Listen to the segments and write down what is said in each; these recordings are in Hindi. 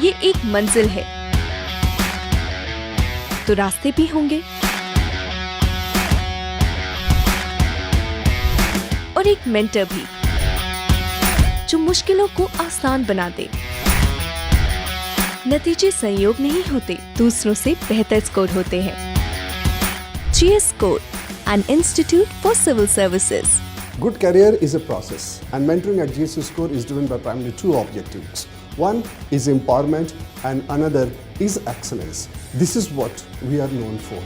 ये एक मंजिल है तो रास्ते भी होंगे और एक मेंटर भी जो मुश्किलों को आसान बना दे। नतीजे संयोग नहीं होते, दूसरों से बेहतर स्कोर होते हैं। GS Score, an institute for civil services. Good career is a process, and mentoring at GS Score is driven by primarily two objectives. One is empowerment and another is excellence. This is what we are known for.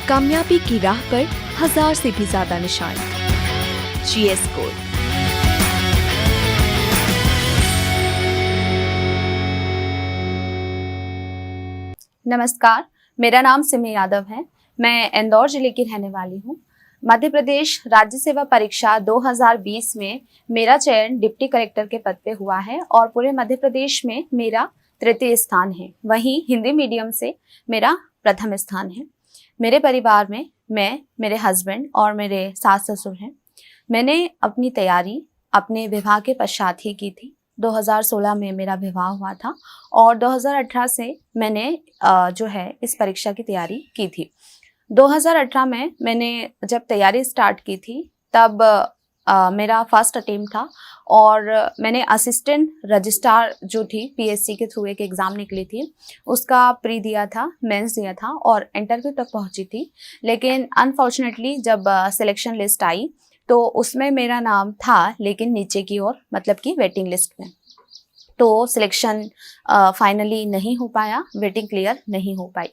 कामयाबी की राह पर 1000 से भी ज्यादा निशान। GS Score। नमस्कार, मेरा नाम सिमी यादव है। मैं इंदौर जिले की रहने वाली हूँ। मध्य प्रदेश राज्य सेवा परीक्षा 2020 में मेरा चयन डिप्टी कलेक्टर के पद पे हुआ है और पूरे मध्य प्रदेश में मेरा तृतीय स्थान है। वहीं हिंदी मीडियम से मेरा प्रथम स्थान है। मेरे परिवार में मैं, मेरे हस्बैंड और मेरे सास ससुर हैं। मैंने अपनी तैयारी अपने विवाह के पश्चात ही की थी। 2016 में मेरा विवाह हुआ था और 2018 से मैंने इस परीक्षा की तैयारी की थी। 2018 में मैंने जब तैयारी स्टार्ट की थी तब मेरा फर्स्ट अटेम्प्ट था और मैंने असिस्टेंट रजिस्ट्रार जो थी PSC के थ्रू एक एग्ज़ाम निकली थी, उसका प्री दिया था, मेंस दिया था और इंटरव्यू तक पहुंची थी। लेकिन अनफॉर्चुनेटली जब सिलेक्शन लिस्ट आई तो उसमें मेरा नाम था, लेकिन नीचे की ओर, मतलब कि वेटिंग लिस्ट में। तो सिलेक्शन फाइनली नहीं हो पाया, वेटिंग क्लियर नहीं हो पाई।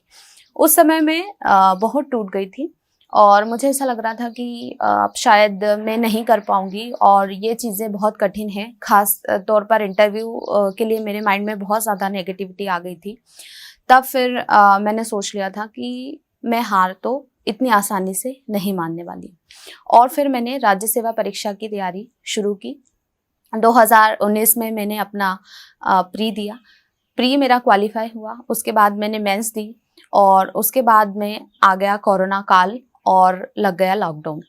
उस समय में बहुत टूट गई थी और मुझे ऐसा लग रहा था कि अब शायद मैं नहीं कर पाऊंगी और ये चीज़ें बहुत कठिन हैं। खास तौर पर इंटरव्यू के लिए मेरे माइंड में बहुत ज़्यादा नेगेटिविटी आ गई थी। तब फिर मैंने सोच लिया था कि मैं हार तो इतनी आसानी से नहीं मानने वाली और फिर मैंने राज्य सेवा परीक्षा की तैयारी शुरू की। 2019 में मैंने अपना प्री दिया। प्री मेरा क्वालिफाई हुआ। उसके बाद मैंने मेंस दी और उसके बाद में आ गया कोरोना काल और लग गया लॉकडाउन।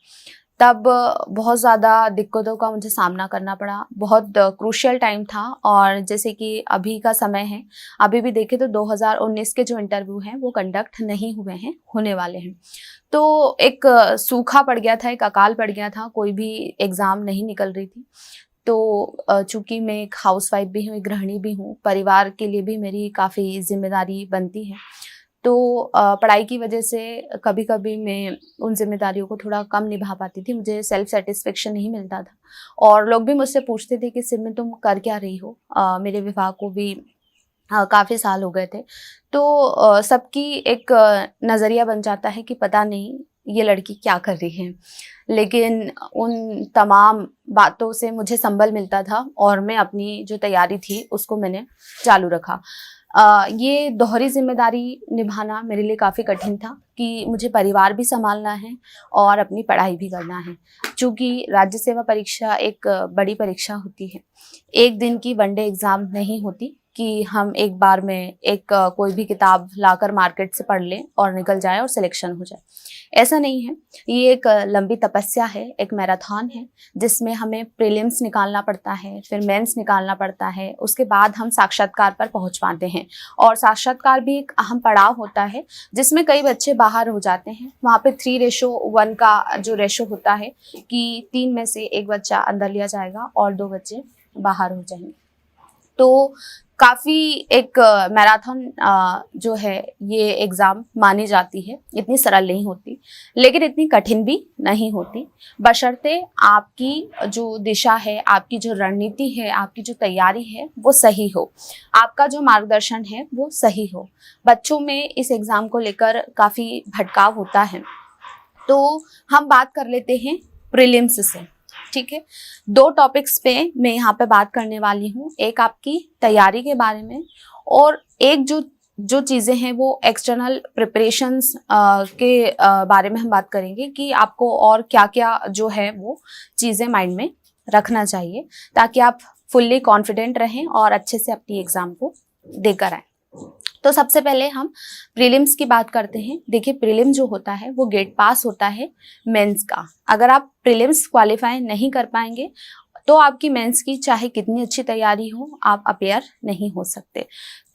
तब बहुत ज़्यादा दिक्कतों का मुझे सामना करना पड़ा। बहुत क्रूशियल टाइम था और जैसे कि अभी का समय है, अभी भी देखें तो 2019 के जो इंटरव्यू हैं वो कंडक्ट नहीं हुए हैं, होने वाले हैं। तो एक सूखा पड़ गया था, एक अकाल पड़ गया था, कोई भी एग्ज़ाम नहीं निकल रही थी। तो चूँकि मैं एक हाउसवाइफ भी हूँ, एक गृहिणी भी हूँ, परिवार के लिए भी मेरी काफ़ी जिम्मेदारी बनती है। तो पढ़ाई की वजह से कभी कभी मैं उन जिम्मेदारियों को थोड़ा कम निभा पाती थी। मुझे सेल्फ सेटिस्फेक्शन नहीं मिलता था और लोग भी मुझसे पूछते थे कि सिमी तुम कर क्या रही हो। मेरे विवाह को भी काफ़ी साल हो गए थे। तो सबकी एक नज़रिया बन जाता है कि पता नहीं ये लड़की क्या कर रही है, लेकिन उन तमाम बातों से मुझे संबल मिलता था और मैं अपनी जो तैयारी थी उसको मैंने चालू रखा। ये दोहरी जिम्मेदारी निभाना मेरे लिए काफ़ी कठिन था कि मुझे परिवार भी संभालना है और अपनी पढ़ाई भी करना है। चूँकि राज्य सेवा परीक्षा एक बड़ी परीक्षा होती है, एक दिन की वनडे एग्ज़ाम नहीं होती कि हम एक बार में कोई भी किताब लाकर मार्केट से पढ़ लें और निकल जाए और सिलेक्शन हो जाए। ऐसा नहीं है। ये एक लंबी तपस्या है, एक मैराथन है जिसमें हमें प्रीलिम्स निकालना पड़ता है, फिर मेंस निकालना पड़ता है, उसके बाद हम साक्षात्कार पर पहुंच पाते हैं और साक्षात्कार भी एक अहम पड़ाव होता है जिसमें कई बच्चे बाहर हो जाते हैं। वहाँ पे 3:1 का जो रेशो होता है कि 3 में से 1 बच्चा अंदर लिया जाएगा और 2 बच्चे बाहर हो जाएंगे। तो काफ़ी एक मैराथन जो है ये एग्ज़ाम मानी जाती है। इतनी सरल नहीं होती लेकिन इतनी कठिन भी नहीं होती, बशर्ते आपकी जो दिशा है, आपकी जो रणनीति है, आपकी जो तैयारी है वो सही हो, आपका जो मार्गदर्शन है वो सही हो। बच्चों में इस एग्ज़ाम को लेकर काफ़ी भटकाव होता है। तो हम बात कर लेते हैं प्रीलिम्स से। ठीक है, 2 टॉपिक्स पे मैं यहाँ पे बात करने वाली हूँ। एक आपकी तैयारी के बारे में और एक जो चीज़ें हैं वो एक्सटर्नल प्रिपरेशंस के बारे में हम बात करेंगे कि आपको और क्या क्या जो है वो चीज़ें माइंड में रखना चाहिए ताकि आप फुल्ली कॉन्फिडेंट रहें और अच्छे से अपनी एग्ज़ाम को देकर आएँ। तो सबसे पहले हम प्रीलिम्स की बात करते हैं। देखिए, प्रीलिम जो होता है वो गेट पास होता है मेंस का। अगर आप प्रीलिम्स क्वालिफाई नहीं कर पाएंगे तो आपकी मेंस की चाहे कितनी अच्छी तैयारी हो, आप अपेयर नहीं हो सकते।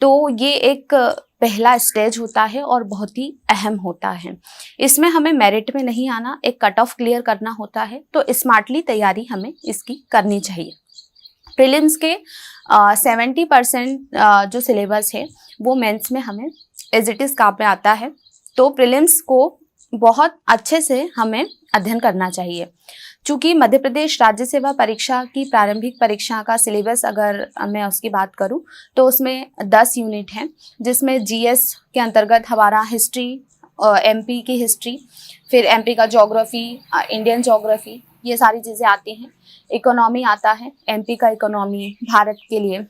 तो ये एक पहला स्टेज होता है और बहुत ही अहम होता है। इसमें हमें मेरिट में नहीं आना, एक कट ऑफ क्लियर करना होता है, तो स्मार्टली तैयारी हमें इसकी करनी चाहिए। प्रीलिम्स के 70% जो सिलेबस है वो मेंस में हमें एज इट इज़ काम में आता है, तो प्रीलिम्स को बहुत अच्छे से हमें अध्ययन करना चाहिए। चूँकि मध्य प्रदेश राज्य सेवा परीक्षा की प्रारंभिक परीक्षा का सिलेबस अगर मैं उसकी बात करूं तो उसमें 10 यूनिट हैं, जिसमें जीएस के अंतर्गत हमारा हिस्ट्री, एमपी की हिस्ट्री, फिर एमपी का ज्योग्राफी, इंडियन ज्योग्राफी, ये सारी चीज़ें आती हैं। इकोनॉमी आता है, एमपी का इकोनॉमी, भारत के लिए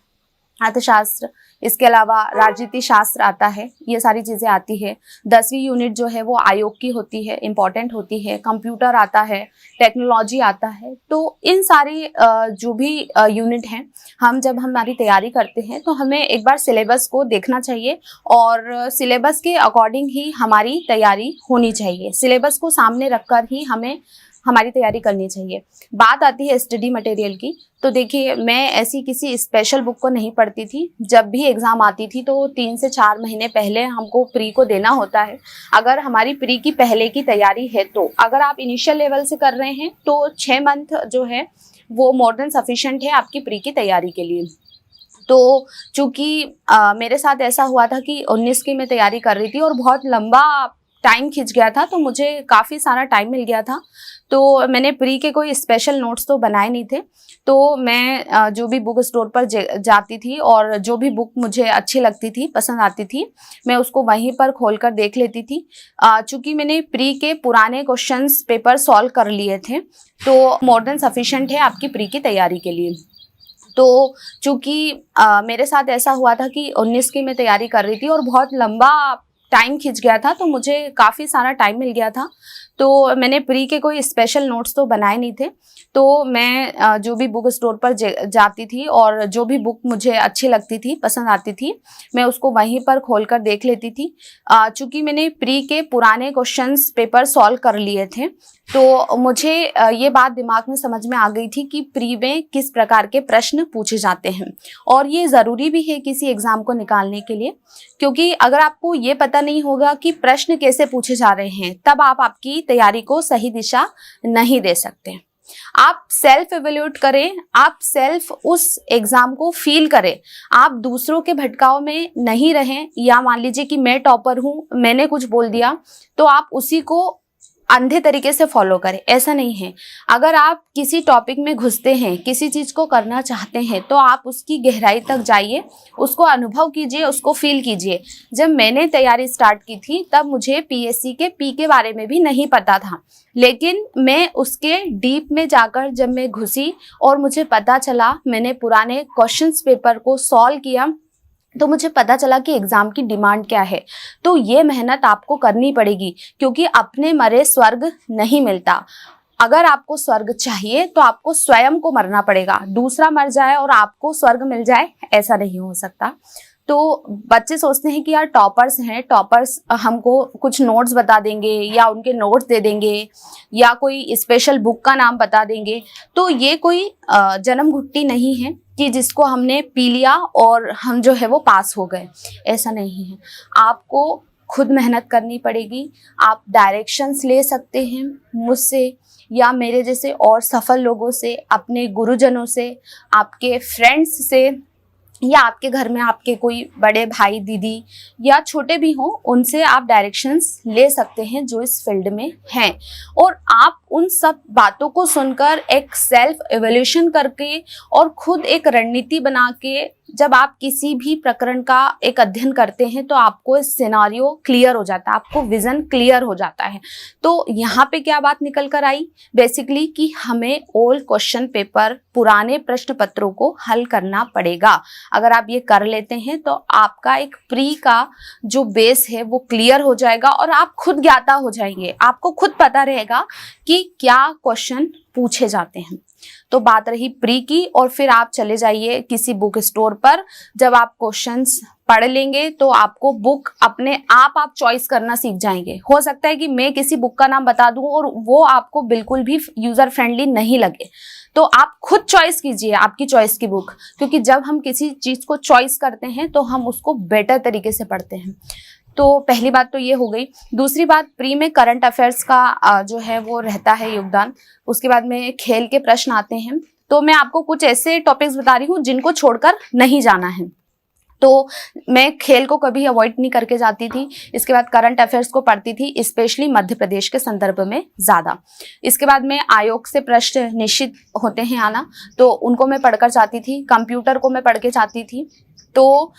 अर्थशास्त्र, इसके अलावा राजनीति शास्त्र आता है, ये सारी चीज़ें आती है। 10वीं यूनिट जो है वो आयोग की होती है, इम्पॉर्टेंट होती है। कंप्यूटर आता है, टेक्नोलॉजी आता है। तो इन सारी जो भी यूनिट हैं, हम जब हमारी तैयारी करते हैं तो हमें एक बार सिलेबस को देखना चाहिए और सिलेबस के अकॉर्डिंग ही हमारी तैयारी होनी चाहिए। सिलेबस को सामने रखकर ही हमें हमारी तैयारी करनी चाहिए। बात आती है स्टडी मटेरियल की, तो देखिए मैं ऐसी किसी स्पेशल बुक को नहीं पढ़ती थी। जब भी एग्ज़ाम आती थी तो 3 से 4 महीने पहले हमको प्री को देना होता है। अगर हमारी प्री की पहले की तैयारी है तो अगर आप इनिशियल लेवल से कर रहे हैं तो 6 मंथ जो है वो मोर देन सफिशेंट है आपकी प्री की तैयारी के लिए। तो चूँकि मेरे साथ ऐसा हुआ था कि 19 की मैं तैयारी कर रही थी और बहुत लंबा टाइम खिंच गया था, तो मुझे काफ़ी सारा टाइम मिल गया था। तो मैंने प्री के कोई स्पेशल नोट्स तो बनाए नहीं थे, तो मैं जो भी बुक स्टोर पर जाती थी और जो भी बुक मुझे अच्छी लगती थी, पसंद आती थी, मैं उसको वहीं पर खोलकर देख लेती थी। चूँकि मैंने प्री के पुराने क्वेश्चंस पेपर सॉल्व कर लिए थे, तो मोर देन सफिशेंट है आपकी प्री की तैयारी के लिए। तो चूँकि मेरे साथ ऐसा हुआ था कि 19 की मैं तैयारी कर रही थी और बहुत लंबा टाइम खिंच गया था, तो मुझे काफ़ी सारा टाइम मिल गया था। तो मैंने प्री के कोई स्पेशल नोट्स तो बनाए नहीं थे, तो मैं जो भी बुक स्टोर पर जाती थी और जो भी बुक मुझे अच्छी लगती थी, पसंद आती थी, मैं उसको वहीं पर खोलकर देख लेती थी। चूँकि मैंने प्री के पुराने क्वेश्चंस पेपर सॉल्व कर लिए थे, तो मुझे ये बात दिमाग में समझ में आ गई थी कि प्री में किस प्रकार के प्रश्न पूछे जाते हैं और ये ज़रूरी भी है किसी एग्ज़ाम को निकालने के लिए, क्योंकि अगर आपको ये पता नहीं होगा कि प्रश्न कैसे पूछे जा रहे हैं, तब आप आपकी तैयारी को सही दिशा नहीं दे सकते। आप सेल्फ एवेल्यूट करें, आप सेल्फ उस एग्ज़ाम को फील करें, आप दूसरों के भटकाव में नहीं रहें। या मान लीजिए कि मैं टॉपर हूँ, मैंने कुछ बोल दिया तो आप उसी को अंधे तरीके से फॉलो करें, ऐसा नहीं है। अगर आप किसी टॉपिक में घुसते हैं, किसी चीज़ को करना चाहते हैं, तो आप उसकी गहराई तक जाइए, उसको अनुभव कीजिए, उसको फील कीजिए। जब मैंने तैयारी स्टार्ट की थी तब मुझे पीएससी के पी के बारे में भी नहीं पता था, लेकिन मैं उसके डीप में जाकर जब मैं घुसी और मुझे पता चला, मैंने पुराने क्वेश्चंस पेपर को सॉल्व किया, तो मुझे पता चला कि एग्ज़ाम की डिमांड क्या है। तो ये मेहनत आपको करनी पड़ेगी, क्योंकि अपने मरे स्वर्ग नहीं मिलता। अगर आपको स्वर्ग चाहिए तो आपको स्वयं को मरना पड़ेगा। दूसरा मर जाए और आपको स्वर्ग मिल जाए, ऐसा नहीं हो सकता। तो बच्चे सोचते हैं कि यार टॉपर्स हैं, टॉपर्स हमको कुछ नोट्स बता देंगे या उनके नोट्स दे देंगे या कोई स्पेशल बुक का नाम बता देंगे। तो ये कोई जन्म घुट्टी नहीं है कि जिसको हमने पी लिया और हम जो है वो पास हो गए, ऐसा नहीं है। आपको खुद मेहनत करनी पड़ेगी। आप डायरेक्शंस ले सकते हैं मुझसे या मेरे जैसे और सफल लोगों से, अपने गुरुजनों से, आपके फ्रेंड्स से, या आपके घर में आपके कोई बड़े भाई दीदी या छोटे भी हों, उनसे आप डायरेक्शंस ले सकते हैं जो इस फील्ड में हैं। और आप उन सब बातों को सुनकर एक सेल्फ एवोल्यूशन करके और खुद एक रणनीति बना के जब आप किसी भी प्रकरण का एक अध्ययन करते हैं तो आपको सिनेरियो क्लियर हो जाता है, आपको विजन क्लियर हो जाता है। तो यहाँ पे क्या बात निकल कर आई बेसिकली कि हमें ओल्ड क्वेश्चन पेपर, पुराने प्रश्न पत्रों को हल करना पड़ेगा। अगर आप ये कर लेते हैं तो आपका एक प्री का जो बेस है वो क्लियर हो जाएगा और आप खुद ज्ञाता हो जाएंगे। आपको खुद पता रहेगा कि क्या क्वेश्चन पूछे जाते हैं। तो बात रही प्री की, और फिर आप चले जाइए किसी बुक स्टोर पर। जब आप क्वेश्चंस पढ़ लेंगे तो आपको बुक अपने आप चॉइस करना सीख जाएंगे। हो सकता है कि मैं किसी बुक का नाम बता दूं और वो आपको बिल्कुल भी यूजर फ्रेंडली नहीं लगे, तो आप खुद चॉइस कीजिए आपकी चॉइस की बुक, क्योंकि जब हम किसी चीज को चॉइस करते हैं तो हम उसको बेटर तरीके से पढ़ते हैं। तो पहली बात तो ये हो गई। दूसरी बात, प्री में करंट अफेयर्स का जो है वो रहता है योगदान। उसके बाद में खेल के प्रश्न आते हैं। तो मैं आपको कुछ ऐसे टॉपिक्स बता रही हूँ जिनको छोड़कर नहीं जाना है। तो मैं खेल को कभी अवॉइड नहीं करके जाती थी। इसके बाद करंट अफेयर्स को पढ़ती थी, स्पेशली मध्य प्रदेश के संदर्भ में ज़्यादा। इसके बाद में आयोग से प्रश्न निश्चित होते हैं आना, तो उनको मैं पढ़कर जाती थी। कंप्यूटर को मैं पढ़ के जाती थी। तो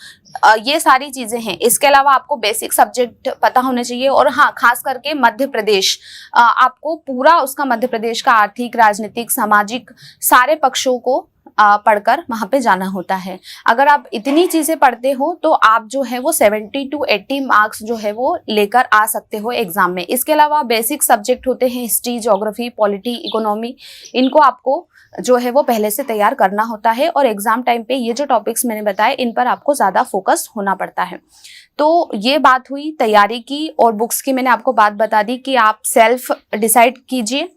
ये सारी चीज़ें हैं। इसके अलावा आपको बेसिक सब्जेक्ट पता होने चाहिए, और हाँ, खास करके मध्य प्रदेश, आपको पूरा उसका मध्य प्रदेश का आर्थिक, राजनीतिक, सामाजिक सारे पक्षों को पढ़कर वहां पे जाना होता है। अगर आप इतनी चीजें पढ़ते हो तो आप जो है वो 70 to 80 मार्क्स जो है वो लेकर आ सकते हो एग्जाम में। इसके अलावा बेसिक सब्जेक्ट होते हैं हिस्ट्री, ज्योग्राफी, पॉलिटी, इकोनॉमी, इनको आपको जो है वो पहले से तैयार करना होता है, और एग्जाम टाइम पे ये जो टॉपिक्स मैंने बताए इन पर आपको ज्यादा फोकस होना पड़ता है। तो ये बात हुई तैयारी की, और बुक्स की मैंने आपको बात बता दी कि आप सेल्फ डिसाइड कीजिए।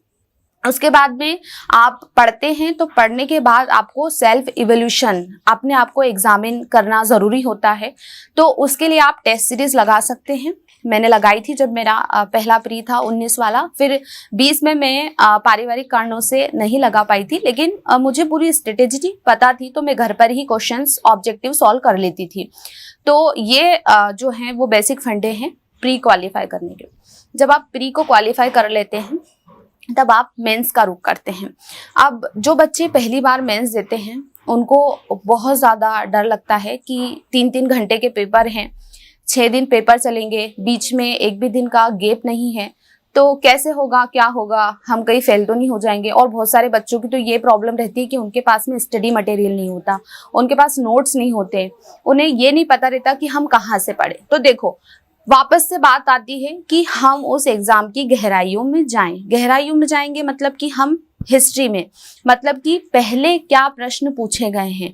उसके बाद में आप पढ़ते हैं तो पढ़ने के बाद आपको सेल्फ इवोल्यूशन, अपने आप को एग्जामिन करना ज़रूरी होता है। तो उसके लिए आप टेस्ट सीरीज लगा सकते हैं। मैंने लगाई थी जब मेरा पहला प्री था 19 वाला। फिर 20 में मैं पारिवारिक कारणों से नहीं लगा पाई थी, लेकिन मुझे पूरी स्ट्रेटेजी पता थी, तो मैं घर पर ही क्वेश्चंस ऑब्जेक्टिव सॉल्व कर लेती थी। तो ये जो हैं वो बेसिक फंडे हैं प्री क्वालिफाई करने के। जब आप प्री को क्वालिफाई कर लेते हैं तब आप मेंस का रुख करते हैं। अब जो बच्चे पहली बार मेंस देते हैं उनको बहुत ज़्यादा डर लगता है कि 3-3 घंटे के पेपर हैं, 6 दिन पेपर चलेंगे, बीच में एक भी दिन का गैप नहीं है, तो कैसे होगा, क्या होगा, हम कहीं फेल तो नहीं हो जाएंगे। और बहुत सारे बच्चों की तो ये प्रॉब्लम रहती है कि उनके पास में स्टडी मटेरियल नहीं होता, उनके पास नोट्स नहीं होते, उन्हें ये नहीं पता रहता कि हम कहाँ से पढ़ें। तो देखो, वापस से बात आती है कि हम उस एग्जाम की गहराइयों में जाएं। गहराइयों में जाएंगे मतलब कि हम हिस्ट्री में, मतलब कि पहले क्या प्रश्न पूछे गए हैं,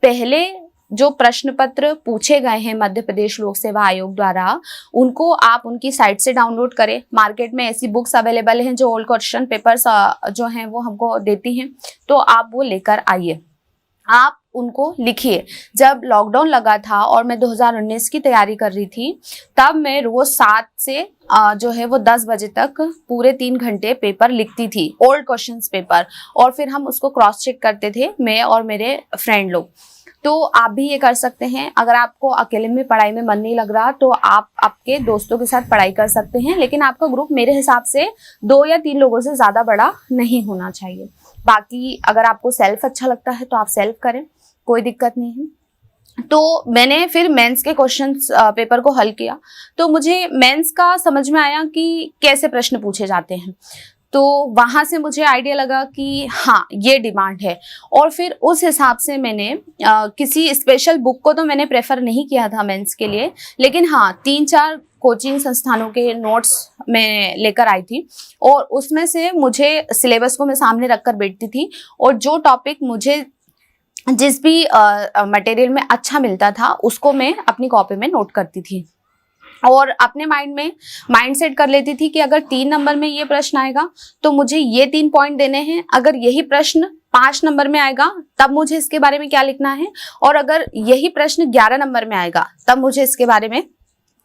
पहले जो प्रश्न पत्र पूछे गए हैं मध्य प्रदेश लोक सेवा आयोग द्वारा, उनको आप उनकी साइट से डाउनलोड करें। मार्केट में ऐसी बुक्स अवेलेबल हैं जो ओल्ड क्वेश्चन पेपर्स जो हैं वो हमको देती हैं, तो आप वो लेकर आइए, आप उनको लिखिए। जब लॉकडाउन लगा था और मैं 2019 की तैयारी कर रही थी, तब मैं रोज 7 से जो है वो 10 बजे तक पूरे 3 घंटे पेपर लिखती थी, ओल्ड क्वेश्चंस पेपर, और फिर हम उसको क्रॉस चेक करते थे, मैं और मेरे फ्रेंड लोग। तो आप भी ये कर सकते हैं। अगर आपको अकेले में पढ़ाई में मन नहीं लग रहा तो आप आपके दोस्तों के साथ पढ़ाई कर सकते हैं, लेकिन आपका ग्रुप मेरे हिसाब से 2 या 3 लोगों से ज़्यादा बड़ा नहीं होना चाहिए। बाकी अगर आपको सेल्फ अच्छा लगता है तो आप सेल्फ करें, कोई दिक्कत नहीं है। तो मैंने फिर मेंस के क्वेश्चंस पेपर को हल किया, तो मुझे मेंस का समझ में आया कि कैसे प्रश्न पूछे जाते हैं। तो वहाँ से मुझे आइडिया लगा कि हाँ, ये डिमांड है, और फिर उस हिसाब से मैंने किसी स्पेशल बुक को तो मैंने प्रेफर नहीं किया था मेंस के लिए, लेकिन हाँ 3-4 कोचिंग संस्थानों के नोट्स मैं लेकर आई थी, और उसमें से मुझे सिलेबस को मैं सामने रखकर बैठती थी, और जो टॉपिक मुझे जिस भी मटेरियल में अच्छा मिलता था उसको मैं अपनी कॉपी में नोट करती थी, और अपने माइंड सेट कर लेती थी कि अगर 3 नंबर में ये प्रश्न आएगा तो मुझे ये 3 पॉइंट देने हैं, अगर यही प्रश्न 5 नंबर में आएगा तब मुझे इसके बारे में क्या लिखना है, और अगर यही प्रश्न 11 नंबर में आएगा तब मुझे इसके बारे में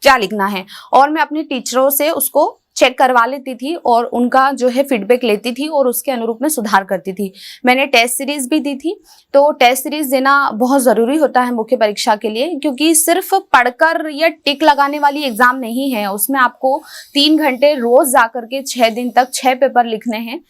क्या लिखना है। और मैं अपने टीचरों से उसको चेक करवा लेती थी और उनका जो है फीडबैक लेती थी और उसके अनुरूप में सुधार करती थी। मैंने टेस्ट सीरीज भी दी थी, तो टेस्ट सीरीज देना बहुत ज़रूरी होता है मुख्य परीक्षा के लिए, क्योंकि सिर्फ पढ़कर या टिक लगाने वाली एग्जाम नहीं है, उसमें आपको 3 घंटे रोज जाकर के 6 दिन तक 6 पेपर लिखने हैं।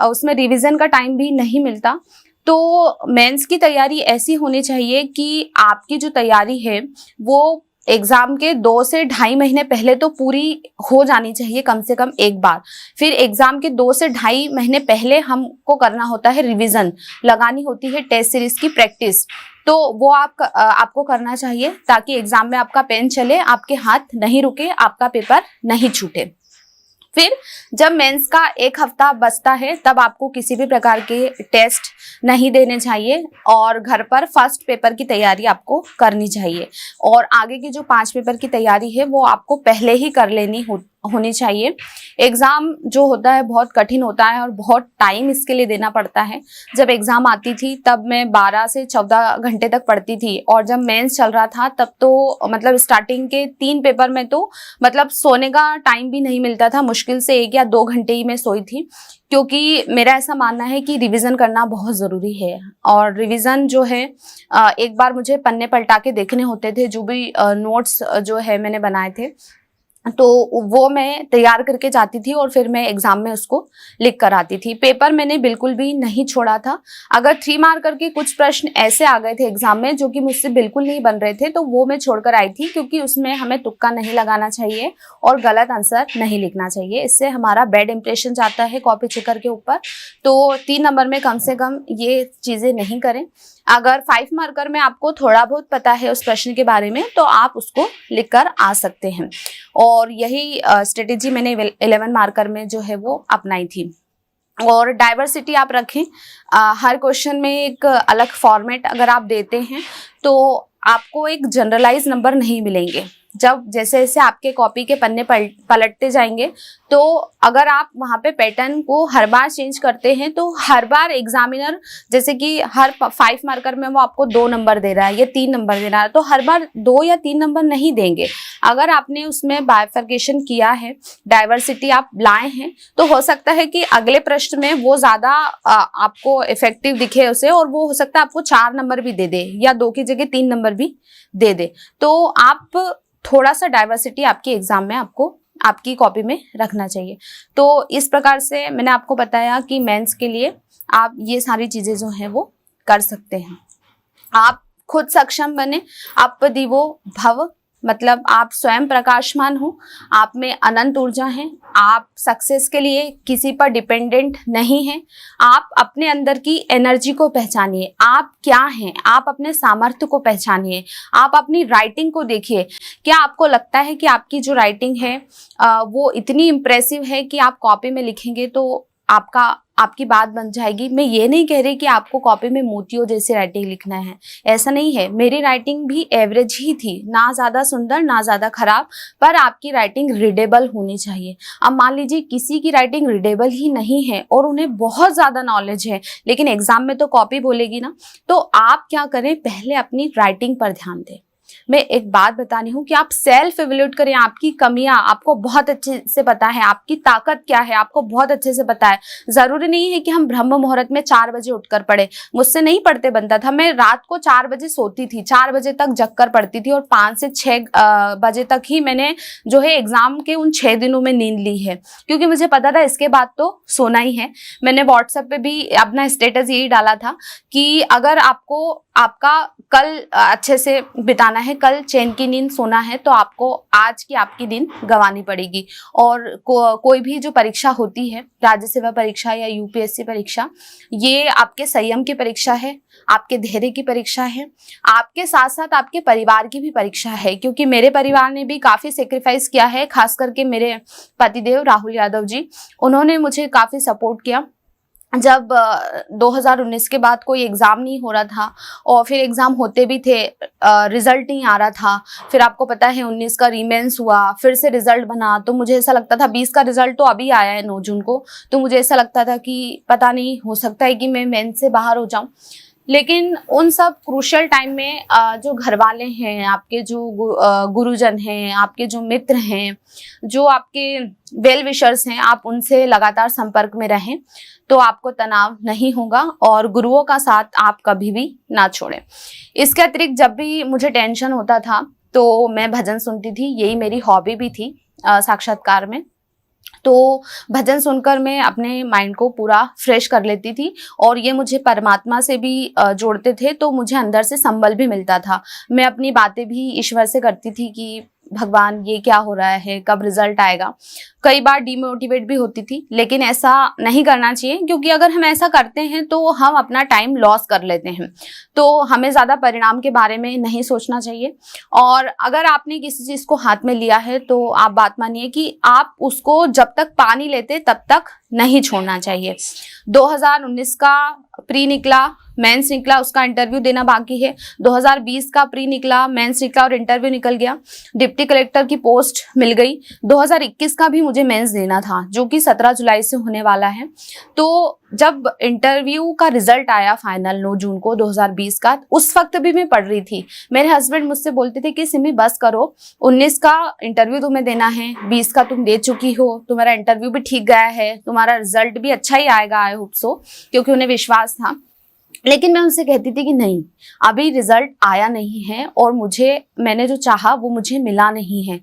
उसमें रिविजन का टाइम भी नहीं मिलता। तो मेंस की तैयारी ऐसी होनी चाहिए कि आपकी जो तैयारी है वो एग्जाम के 2 से 2.5 महीने पहले तो पूरी हो जानी चाहिए कम से कम एक बार। फिर एग्जाम के 2 से 2.5 महीने पहले हमको करना होता है रिवीजन, लगानी होती है टेस्ट सीरीज की प्रैक्टिस। तो वो आपको करना चाहिए ताकि एग्जाम में आपका पेन चले, आपके हाथ नहीं रुके, आपका पेपर नहीं छूटे। फिर जब मेंस का एक हफ्ता बचता है तब आपको किसी भी प्रकार के टेस्ट नहीं देने चाहिए और घर पर फर्स्ट पेपर की तैयारी आपको करनी चाहिए और आगे की जो 5 पेपर की तैयारी है वो आपको पहले ही कर लेनी होनी चाहिए। एग्ज़ाम जो होता है बहुत कठिन होता है और बहुत टाइम इसके लिए देना पड़ता है। जब एग्ज़ाम आती थी तब मैं 12 से 14 घंटे तक पढ़ती थी और जब मेंस चल रहा था तब तो मतलब स्टार्टिंग के 3 पेपर में तो मतलब सोने का टाइम भी नहीं मिलता था, मुश्किल से 1 या 2 घंटे ही मैं सोई थी, क्योंकि मेरा ऐसा मानना है कि रिवीजन करना बहुत ज़रूरी है। और रिवीजन जो है एक बार मुझे पन्ने पलटा के देखने होते थे, जो भी नोट्स जो है मैंने बनाए थे तो वो मैं तैयार करके जाती थी और फिर मैं एग्जाम में उसको लिख कर आती थी। पेपर मैंने बिल्कुल भी नहीं छोड़ा था। अगर 3 मार्कर के कुछ प्रश्न ऐसे आ गए थे एग्जाम में जो कि मुझसे बिल्कुल नहीं बन रहे थे तो वो मैं छोड़कर आई थी, क्योंकि उसमें हमें तुक्का नहीं लगाना चाहिए और गलत आंसर नहीं लिखना चाहिए। इससे हमारा बैड इंप्रेशन जाता है कॉपी चेकर के ऊपर। तो 3 नंबर में कम से कम ये चीज़ें नहीं करें। अगर 5 मार्कर में आपको थोड़ा बहुत पता है उस प्रश्न के बारे में तो आप उसको लिखकर आ सकते हैं और यही स्ट्रेटेजी मैंने 11 मार्कर में जो है वो अपनाई थी। और डाइवर्सिटी आप रखें, हर क्वेश्चन में एक अलग फॉर्मेट अगर आप देते हैं तो आपको एक जनरलाइज नंबर नहीं मिलेंगे। जब जैसे जैसे आपके कॉपी के पन्ने पलटते जाएंगे तो अगर आप वहाँ पे पैटर्न को हर बार चेंज करते हैं तो हर बार एग्जामिनर जैसे कि हर 5 मार्कर में वो आपको 2 नंबर दे रहा है या 3 नंबर दे रहा है, तो हर बार 2 या 3 नंबर नहीं देंगे। अगर आपने उसमें बाइफर्केशन किया है, डाइवर्सिटी आप लाए हैं, तो हो सकता है कि अगले प्रश्न में वो ज़्यादा आपको इफेक्टिव दिखे उसे और वो हो सकता है आपको 4 नंबर भी दे दे या 2 की जगह 3 नंबर भी दे दे। तो आप थोड़ा सा डाइवर्सिटी आपके एग्जाम में आपको आपकी कॉपी में रखना चाहिए। तो इस प्रकार से मैंने आपको बताया कि मेंस के लिए आप ये सारी चीज़ें जो हैं वो कर सकते हैं। आप खुद सक्षम बने, आप दिवो भव, मतलब आप स्वयं प्रकाशमान हो, आप में अनंत ऊर्जा है, आप सक्सेस के लिए किसी पर डिपेंडेंट नहीं हैं। आप अपने अंदर की एनर्जी को पहचानिए, आप क्या हैं, आप अपने सामर्थ्य को पहचानिए, आप अपनी राइटिंग को देखिए। क्या आपको लगता है कि आपकी जो राइटिंग है वो इतनी इम्प्रेसिव है कि आप कॉपी में लिखेंगे तो आपकी बात बन जाएगी? मैं ये नहीं कह रही कि आपको कॉपी में मोतियों जैसी राइटिंग लिखना है, ऐसा नहीं है। मेरी राइटिंग भी एवरेज ही थी, ना ज़्यादा सुंदर ना ज़्यादा खराब, पर आपकी राइटिंग रीडेबल होनी चाहिए। अब मान लीजिए किसी की राइटिंग रीडेबल ही नहीं है और उन्हें बहुत ज़्यादा नॉलेज है लेकिन एग्जाम में तो कॉपी बोलेगी ना, तो आप क्या करें, पहले अपनी राइटिंग पर ध्यान दें। मैं एक बात बतानी हूँ कि आप सेल्फ एवेल्यूट करें, आपकी कमियां आपको बहुत अच्छे से पता है, आपकी ताकत क्या है आपको बहुत अच्छे से पता है। जरूरी नहीं है कि हम ब्रह्म मुहूर्त में 4 बजे उठकर पढ़े, मुझसे नहीं पढ़ते बनता था। मैं रात को 4 बजे सोती थी, 4 बजे तक जग कर पढ़ती थी और 5 से 6 बजे तक ही मैंने जो है एग्जाम के उन 6 दिनों में नींद ली है, क्योंकि मुझे पता था इसके बाद तो सोना ही है। मैंने व्हाट्सएप पे भी अपना स्टेटस यही डाला था कि अगर आपको आपका कल अच्छे से बिताना है, कल चैन की नींद सोना है, तो आपको आज की आपकी नींद गंवानी पड़ेगी। और कोई भी जो परीक्षा होती है, राज्य सेवा परीक्षा या यूपीएससी परीक्षा, ये आपके संयम की परीक्षा है, आपके धैर्य की परीक्षा है, आपके साथ साथ आपके परिवार की भी परीक्षा है। क्योंकि मेरे परिवार ने भी काफ़ी सेक्रीफाइस किया है, खास करके मेरे पतिदेव राहुल यादव जी, उन्होंने मुझे काफ़ी सपोर्ट किया। जब 2019 के बाद कोई एग्ज़ाम नहीं हो रहा था और फिर एग्ज़ाम होते भी थे, रिज़ल्ट नहीं आ रहा था, फिर आपको पता है 19 का रीमेंस हुआ, फिर से रिज़ल्ट बना, तो मुझे ऐसा लगता था 20 का रिज़ल्ट तो अभी आया है 9 जून को, तो मुझे ऐसा लगता था कि पता नहीं, हो सकता है कि मैं मेंस से बाहर हो जाऊं। लेकिन उन सब क्रूशियल टाइम में जो घर वाले हैं, आपके जो गुरुजन हैं, आपके जो मित्र हैं, जो आपके वेल विशर्स हैं, आप उनसे लगातार संपर्क में रहें तो आपको तनाव नहीं होगा और गुरुओं का साथ आप कभी भी ना छोड़ें। इसके अतिरिक्त जब भी मुझे टेंशन होता था तो मैं भजन सुनती थी, यही मेरी हॉबी भी थी साक्षात्कार में। तो भजन सुनकर मैं अपने माइंड को पूरा फ्रेश कर लेती थी और ये मुझे परमात्मा से भी जोड़ते थे, तो मुझे अंदर से संबल भी मिलता था। मैं अपनी बातें भी ईश्वर से करती थी कि भगवान ये क्या हो रहा है, कब रिजल्ट आएगा। कई बार डिमोटिवेट भी होती थी, लेकिन ऐसा नहीं करना चाहिए, क्योंकि अगर हम ऐसा करते हैं तो हम अपना टाइम लॉस कर लेते हैं। तो हमें ज़्यादा परिणाम के बारे में नहीं सोचना चाहिए। और अगर आपने किसी चीज़ को हाथ में लिया है तो आप बात मानिए कि आप उसको जब तक पा नहीं लेते तब तक नहीं छोड़ना चाहिए। 2019 का प्री निकला, मेंस निकला, उसका इंटरव्यू देना बाकी है। 2020 का प्री निकला, मेंस निकला और इंटरव्यू निकल गया। डिप्टी कलेक्टर की पोस्ट मिल गई। 2021 का भी मुझे मेंस देना था, जो कि 17 जुलाई से होने वाला है। तो जब इंटरव्यू का रिजल्ट आया फाइनल 9 जून को 2020 का, उस वक्त भी मैं पढ़ रही थी। मेरे हस्बैंड मुझसे बोलते थे कि सिमी बस करो, 19 का इंटरव्यू तुम्हें देना है, 20 का तुम दे चुकी हो, तुम्हारा इंटरव्यू भी ठीक गया है, तुम्हारा रिजल्ट भी अच्छा ही आएगा, आई होप सो, क्योंकि उन्हें विश्वास था। लेकिन मैं उनसे कहती थी कि नहीं, अभी रिजल्ट आया नहीं है और मैंने जो चाहा वो मुझे मिला नहीं है।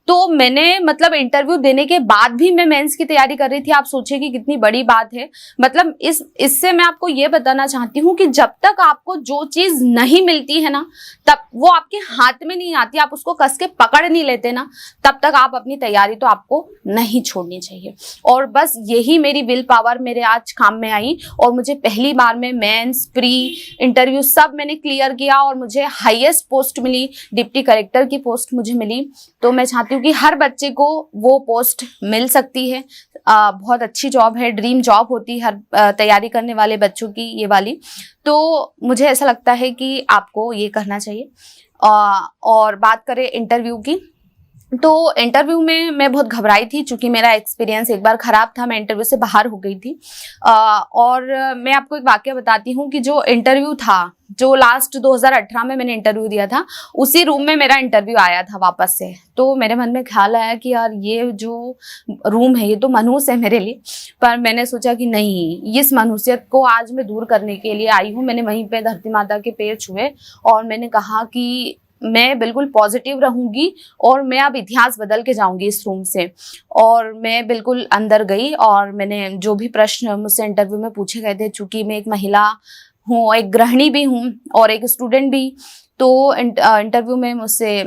तो मैंने मतलब इंटरव्यू देने के बाद भी मैं मेंस की तैयारी कर रही थी। आप सोचिए कि कितनी बड़ी बात है। मतलब इससे मैं आपको ये बताना चाहती हूँ कि जब तक आपको जो चीज नहीं मिलती है ना, तब वो आपके हाथ में नहीं आती, आप उसको कस के पकड़ नहीं लेते ना, तब तक आप अपनी तैयारी तो आपको नहीं छोड़नी चाहिए। और बस यही मेरी विल पावर मेरे आज काम में आई और मुझे पहली बार में मेंस, प्री, इंटरव्यू सब मैंने क्लियर किया और मुझे हाईएस्ट पोस्ट मिली, डिप्टी कलेक्टर की पोस्ट मुझे मिली। तो मैं चाहती हूँ कि हर बच्चे को वो पोस्ट मिल सकती है। बहुत अच्छी जॉब है, ड्रीम जॉब होती है हर तैयारी करने वाले बच्चों की ये वाली। तो मुझे ऐसा लगता है कि आपको ये करना चाहिए। और बात करें इंटरव्यू की, तो इंटरव्यू में मैं बहुत घबराई थी, चूंकि मेरा एक्सपीरियंस एक बार खराब था, मैं इंटरव्यू से बाहर हो गई थी। और मैं आपको एक वाकया बताती हूँ कि जो इंटरव्यू था, जो लास्ट 2018 में मैंने इंटरव्यू दिया था, उसी रूम में मेरा इंटरव्यू आया था वापस से। तो मेरे मन में ख्याल आया कि यार ये जो रूम है ये तो मनुष्य है मेरे लिए, पर मैंने सोचा कि नहीं, इस मनुष्यत को आज मैं दूर करने के लिए आई हूँ। मैंने वहीं पे धरती माता के पैर छुए और मैंने कहा कि मैं बिल्कुल पॉजिटिव रहूंगी और मैं अब इतिहास बदल के जाऊंगी इस रूम से। और मैं बिल्कुल अंदर गई और मैंने जो भी प्रश्न मुझसे इंटरव्यू में पूछे गए थे, चूंकि मैं एक महिला हूँ, एक गृहिणी भी हूँ और एक स्टूडेंट भी, तो इंटरव्यू में मुझसे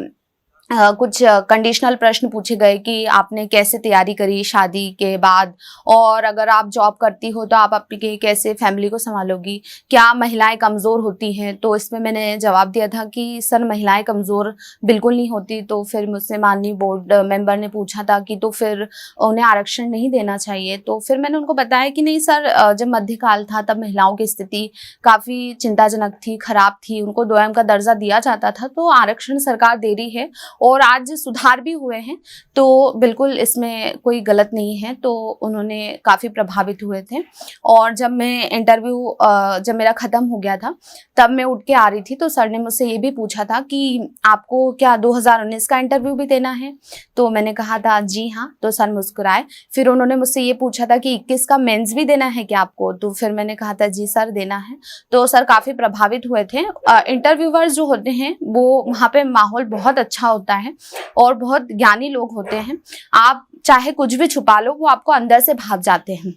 कुछ कंडीशनल प्रश्न पूछे गए कि आपने कैसे तैयारी करी शादी के बाद, और अगर आप जॉब करती हो तो आप आपकी कैसे फैमिली को संभालोगी, क्या महिलाएं कमज़ोर होती हैं। तो इसमें मैंने जवाब दिया था कि सर महिलाएं कमज़ोर बिल्कुल नहीं होती। तो फिर मुझसे माननीय बोर्ड मेंबर ने पूछा था कि तो फिर उन्हें आरक्षण नहीं देना चाहिए। तो फिर मैंने उनको बताया कि नहीं सर, जब मध्यकाल था तब महिलाओं की स्थिति काफ़ी चिंताजनक थी, खराब थी, उनको दोयम का दर्जा दिया जाता था, तो आरक्षण सरकार दे रही है और आज सुधार भी हुए हैं, तो बिल्कुल इसमें कोई गलत नहीं है। तो उन्होंने काफ़ी प्रभावित हुए थे। और जब मैं इंटरव्यू जब मेरा ख़त्म हो गया था तब मैं उठ के आ रही थी, तो सर ने मुझसे ये भी पूछा था कि आपको क्या 2019 का इंटरव्यू भी देना है। तो मैंने कहा था जी हाँ। तो सर मुस्कुराए। फिर उन्होंने मुझसे ये पूछा था कि 21 का मेंस भी देना है क्या आपको। तो फिर मैंने कहा था जी सर देना है। तो सर काफ़ी प्रभावित हुए थे। इंटरव्यूअर्स जो होते हैं वो वहाँ पे माहौल बहुत अच्छा होता है और बहुत ज्ञानी लोग होते हैं। आप चाहे कुछ भी छुपा लो, वो आपको अंदर से भाप जाते हैं।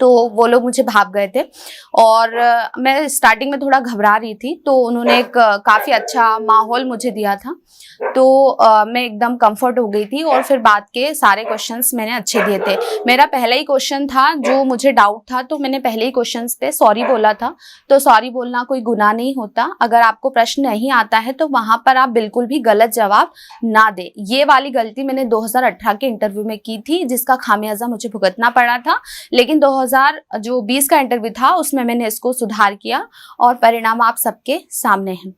तो वो लोग मुझे भाप गए थे और मैं स्टार्टिंग में थोड़ा घबरा रही थी, तो उन्होंने एक काफ़ी अच्छा माहौल मुझे दिया था। तो मैं एकदम कंफर्ट हो गई थी और फिर बाद के सारे क्वेश्चंस मैंने अच्छे दिए थे। मेरा पहला ही क्वेश्चन था जो मुझे डाउट था, तो मैंने पहले ही क्वेश्चंस पे सॉरी बोला था। तो सॉरी बोलना कोई गुनाह नहीं होता। अगर आपको प्रश्न नहीं आता है तो वहाँ पर आप बिल्कुल भी गलत जवाब ना दें। ये वाली गलती मैंने 2018 के इंटरव्यू में की थी, जिसका खामियाजा मुझे भुगतना पड़ा था। लेकिन 2020 का इंटरव्यू था उसमें मैंने इसको सुधार किया और परिणाम आप सबके सामने हैं।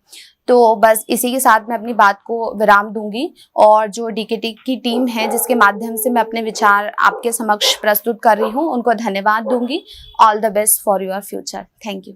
तो बस इसी के साथ मैं अपनी बात को विराम दूंगी और जो डीकेटी की टीम है जिसके माध्यम से मैं अपने विचार आपके समक्ष प्रस्तुत कर रही हूँ, उनको धन्यवाद दूंगी। All the best for your future. Thank you.